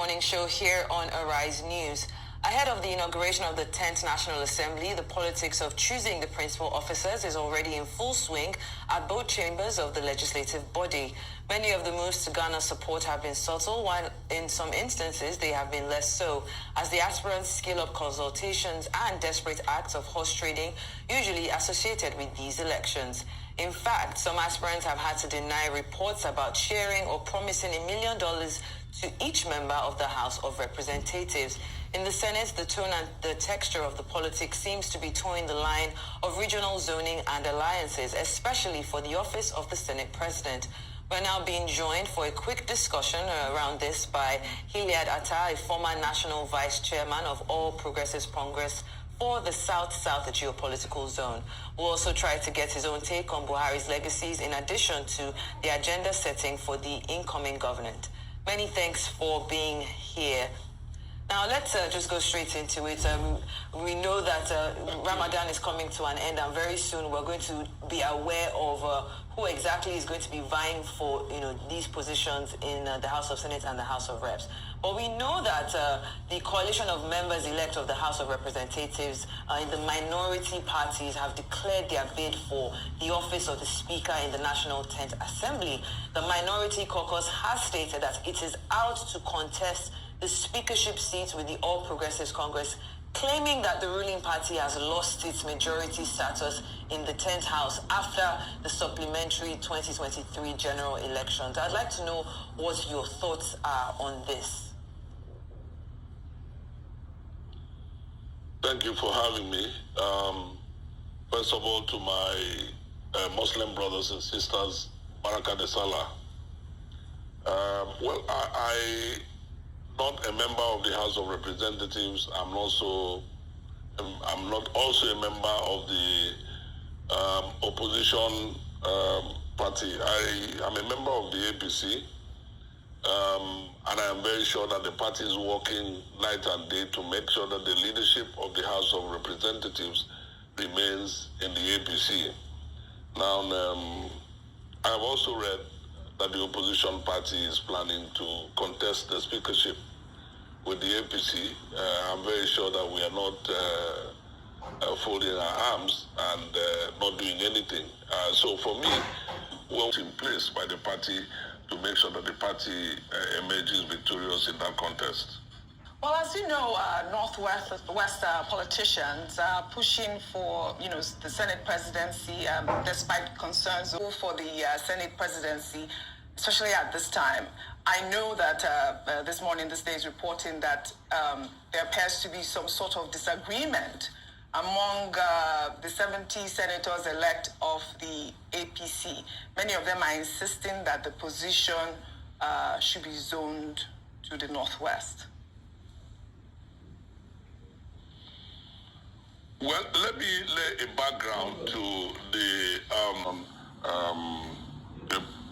morning show here on Arise News. Ahead of the inauguration of the 10th National Assembly, the politics of choosing the principal officers is already in full swing at both chambers of the legislative body. Many of the moves to garner support have been subtle, while in some instances they have been less so, as the aspirants scale up consultations and desperate acts of horse trading usually associated with these elections. In fact, some aspirants have had to deny reports about sharing or promising $1 million to each member of the House of Representatives. In the Senate, the tone and the texture of the politics seems to be towing the line of regional zoning and alliances, especially for the office of the Senate President. We're now being joined for a quick discussion around this by Hilliard Atta, a former National Vice Chairman of All Progressives Congress for the South-South geopolitical zone. We'll also try to get his own take on Buhari's legacies in addition to the agenda setting for the incoming government. Many thanks for being here. Now, let's just go straight into it. We know that Ramadan is coming to an end, and very soon we're going to be aware of who exactly is going to be vying for, these positions in the House of Senate and the House of Reps. But we know that the coalition of members-elect of the House of Representatives in the minority parties have declared their bid for the office of the Speaker in the National 10th Assembly. The Minority Caucus has stated that it is out to contest the speakership seats with the All Progressives Congress, claiming that the ruling party has lost its majority status in the 10th House after the supplementary 2023 general elections. I'd like to know what your thoughts are on this. Thank you for having me. First of all, to my Muslim brothers and sisters, Baraka de Salah. I'm not a member of the House of Representatives. I'm not also a member of the opposition party. I am a member of the APC, and I am very sure that the party is working night and day to make sure that the leadership of the House of Representatives remains in the APC. Now, I have also read that the opposition party is planning to contest the speakership with the APC. I'm very sure that we are not folding our arms and not doing anything. So for me, we're in place by the party to make sure that the party emerges victorious in that contest. Well, as you know, Northwest politicians are pushing for, the Senate presidency, despite concerns for the Senate presidency, especially at this time. I know that this morning, this day is reporting that there appears to be some sort of disagreement among the 70 senators-elect of the APC. Many of them are insisting that the position should be zoned to the Northwest. Well, let me lay a background to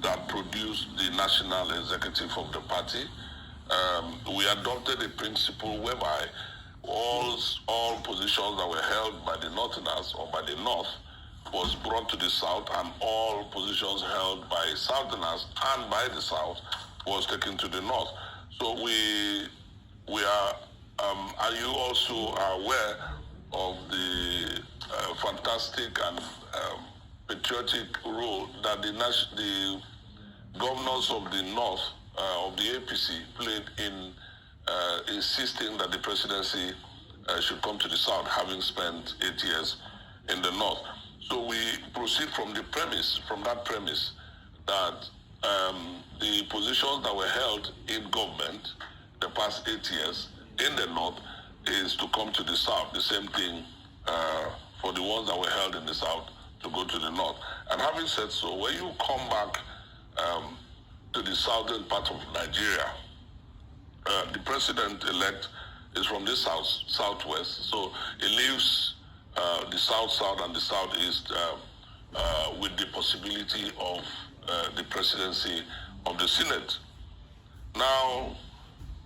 that produced the national executive of the party. We adopted a principle whereby all positions that were held by the Northerners or by the North was brought to the South, and all positions held by Southerners and by the South was taken to the North. So we are you also aware of the fantastic and patriotic role that the governors of the North of the APC played in insisting that the presidency should come to the South, having spent 8 years in the North. So we proceed from that premise that the positions that were held in government the past 8 years in the North is to come to the South. The same thing for the ones that were held in the South to go to the North. And having said so, when you come back to the southern part of Nigeria, the president-elect is from the southwest, so he leaves the south and the southeast with the possibility of the presidency of the Senate. Now,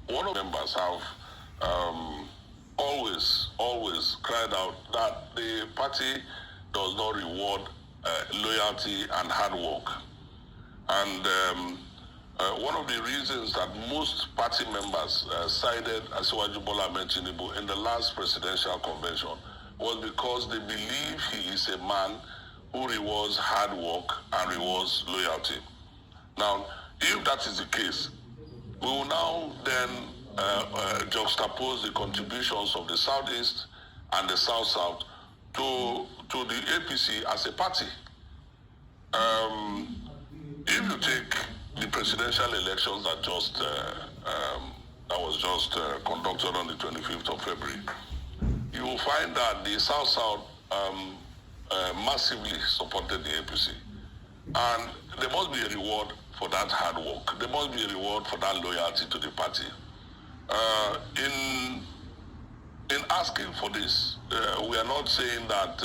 one of the members have always cried out that the party does not reward loyalty and hard work. And one of the reasons that most party members sided Asiwaju Bola Ahmed Tinubu in the last presidential convention was because they believe he is a man who rewards hard work and rewards loyalty. Now, if that is the case, we will now then juxtapose the contributions of the Southeast and the South-South to the APC as a party. If you take the presidential elections that was just conducted on the 25th of February, you will find that the South-South massively supported the APC. And there must be a reward for that hard work. There must be a reward for that loyalty to the party. In asking for this, we are not saying that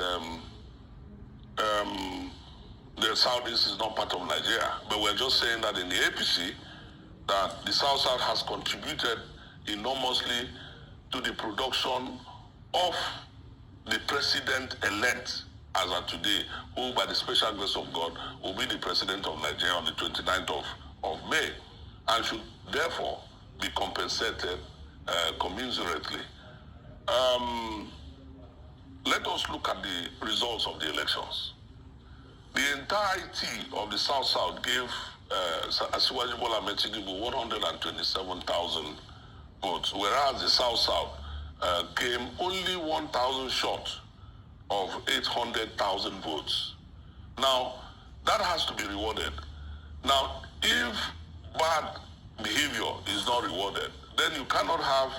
the Southeast is not part of Nigeria, but we're just saying that in the APC, that the South-South has contributed enormously to the production of the president-elect as of today, who by the special grace of God will be the president of Nigeria on the 29th of May, and should therefore be compensated commensurately. Let us look at the results of the elections. The entirety of the South-South gave Asiwaju Bola Ahmed Tinubu 127,000 votes, whereas the South-South came only 1,000 short of 800,000 votes. Now, that has to be rewarded. Now, if bad behavior is not rewarded, then you cannot have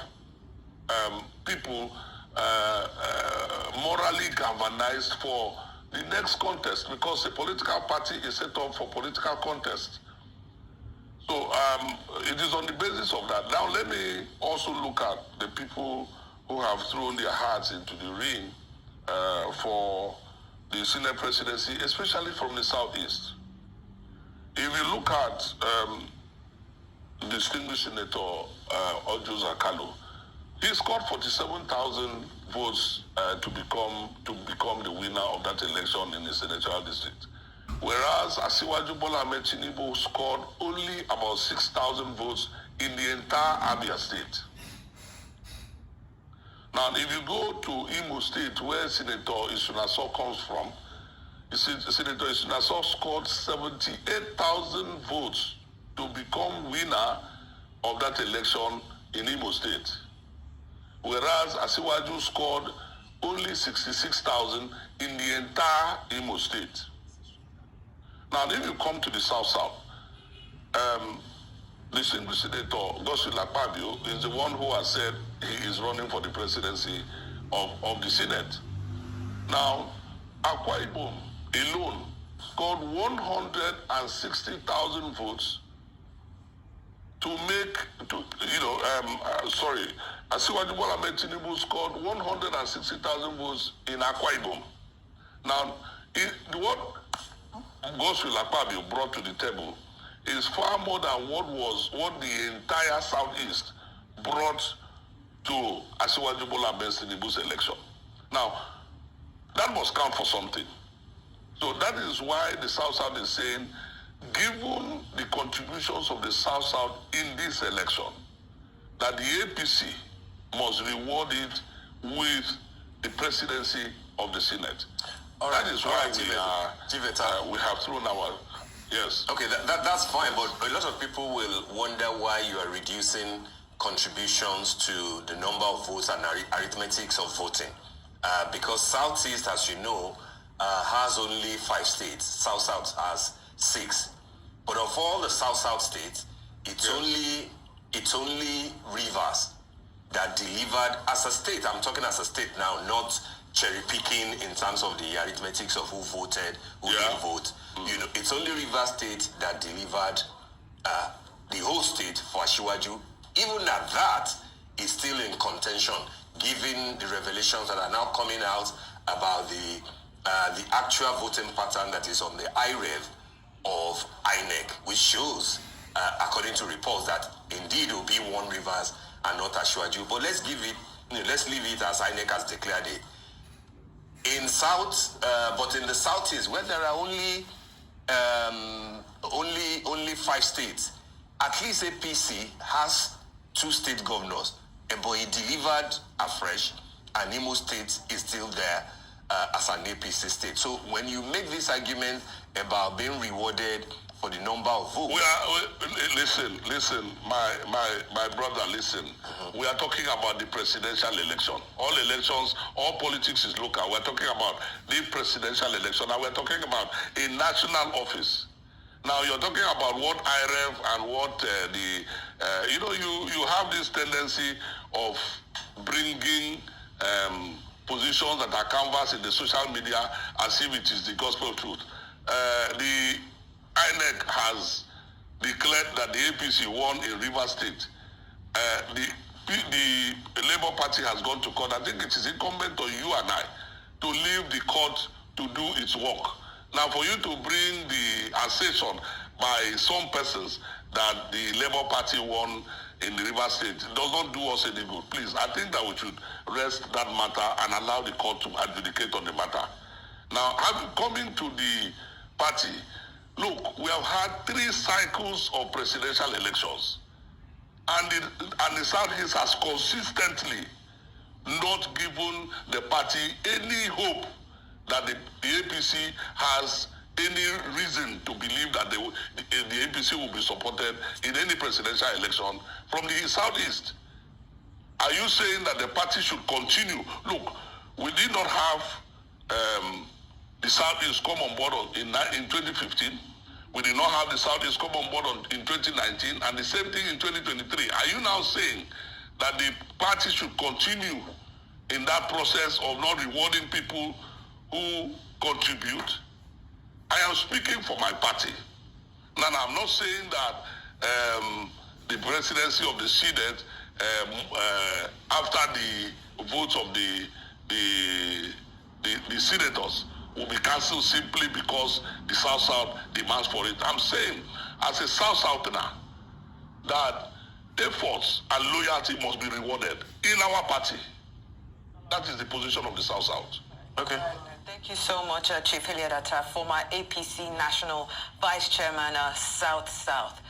people morally galvanized for the next contest, because a political party is set up for political contest. So it is on the basis of that. Now let me also look at the people who have thrown their hearts into the ring for the Senate presidency, especially from the Southeast. If you look at distinguished Senator Orji Uzor, he scored 47,000 votes to become the winner of that election in the senatorial district, whereas Asiwaju Bola Ahmed Tinubu scored only about 6,000 votes in the entire Abia state. Now, if you go to Imo State, where Senator Isunaso comes from, Senator Isunaso scored 78,000 votes to become winner of that election in Imo State, whereas Asiwaju scored only 66,000 in the entire Imo State. Now, if you come to the South-South, distinguished Senator Godswill Akpabio is the one who has said he is running for the presidency of the Senate. Now, Akwa Ibom alone scored 160,000 votes to make, Asiwaju Bola Ahmed Tinubu scored 160,000 votes in Akwa Ibom. Now, what Godswill Akpabio brought to the table is far more than what the entire Southeast brought to Asiwaju Bola Ahmed Tinubu's election. Now, that must count for something. So that is why the South-South is saying, given the contributions of the South-South in this election, that the APC must reward it with the presidency of the Senate. All right, that is why we have thrown our... Yes. Okay, that's fine, but a lot of people will wonder why you are reducing contributions to the number of votes and arithmetics of voting. Because Southeast, as you know, has only 5 states. South-South has 6. But of all the South-South states, it's only Rivers that delivered as a state. I'm talking as a state now, not cherry picking in terms of the arithmetics of who voted, who didn't vote. You know, it's only Rivers State that delivered the whole state for Asiwaju. Even at that, is still in contention, given the revelations that are now coming out about the actual voting pattern that is on the IREV of INEC, which shows, according to reports, that indeed it will be one Rivers and not Asiwaju. But let's leave it as INEC has declared it. In South, but in the Southeast, where there are only 5 states, at least APC has 2 state governors, but he delivered afresh, and Imo State is still there as an APC state. So when you make this argument about being rewarded for the number of votes, listen, my brother, listen. We are talking about the presidential election. All elections, all politics is local. We're talking about the presidential election, and we're talking about a national office. Now you're talking about what IREF and what you have this tendency of bringing positions that are canvassed in the social media as if it is the gospel truth. The INEC has declared that the APC won in Rivers State. The Labour Party has gone to court. I think it is incumbent on you and I to leave the court to do its work. Now, for you to bring the assertion by some persons that the Labour Party won in the Rivers State does not do us any good. Please, I think that we should rest that matter and allow the court to adjudicate on the matter. Now, coming to the party, look, we have had 3 cycles of presidential elections, and the Southeast has consistently not given the party any hope that the APC has any reason to believe that the APC will be supported in any presidential election from the Southeast. Are you saying that the party should continue? Look, we did not have the Southeast come on board in 2015. We did not have the Southeast come on board in 2019, and the same thing in 2023. Are you now saying that the party should continue in that process of not rewarding people who contribute? I am speaking for my party. Now, I'm not saying that the presidency of the Senate, after the votes of the senators, will be cancelled simply because the South-South demands for it. I'm saying, as a South-Southerner, that efforts and loyalty must be rewarded in our party. That is the position of the South-South. Okay. Thank you so much, Chief Hilliard Attah, former APC National Vice Chairman, South-South.